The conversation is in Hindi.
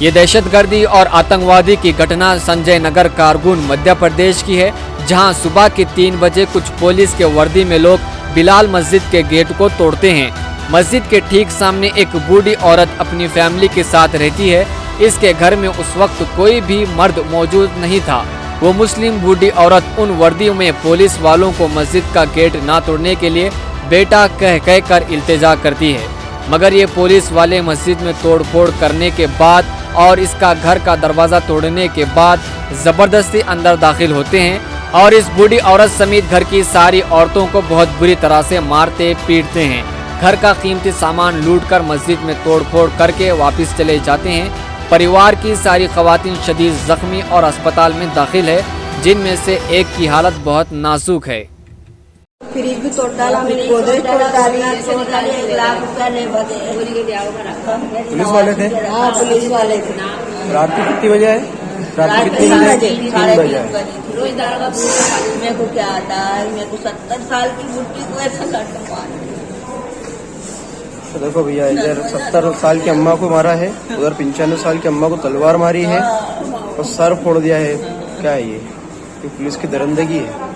ये दहशतगर्दी और आतंकवादी की घटना संजय नगर कारगुन मध्य प्रदेश की है, जहां सुबह के 3 बजे कुछ पुलिस के वर्दी में लोग बिलाल मस्जिद के गेट को तोड़ते हैं। मस्जिद के ठीक सामने एक बूढ़ी औरत अपनी फैमिली के साथ रहती है। इसके घर में उस वक्त कोई भी मर्द मौजूद नहीं था। वो मुस्लिम बूढ़ी औरत उन वर्दियों में पुलिस वालों को मस्जिद का गेट ना तोड़ने के लिए बेटा कह कर इल्तिजा करती है, मगर ये पुलिस वाले मस्जिद में तोड़फोड़ करने के बाद और इसका घर का दरवाज़ा तोड़ने के बाद ज़बरदस्ती अंदर दाखिल होते हैं और इस बूढ़ी औरत समेत घर की सारी औरतों को बहुत बुरी तरह से मारते पीटते हैं। घर का कीमती सामान लूटकर मस्जिद में तोड़फोड़ करके वापस चले जाते हैं। परिवार की सारी खवातीन शदीद जख्मी और अस्पताल में दाखिल है, जिनमें से एक की हालत बहुत नाजुक है। फ्रिज भी तोड़ डाला, मैंने गोदरेज तोड़ डाली। 1 लाख रुपया ले बदे पुलिस वाले थे? हाँ, पुलिस वाले थे। रात की कितनी बजे है? रात की कितनी बजे? 3 बजे है। रोजगार का पूछा मेरे को क्या आता है, मेरे को 70 साल की बुढ़ी को ऐसा लड़का मार। तो देखो भैया, इधर 70 साल की अम्मा को मारा है, उधर 95 साल की अम्मा को तलवार मारी है और सर फोड़ दिया है। क्या है ये पुलिस की दरिंदगी है।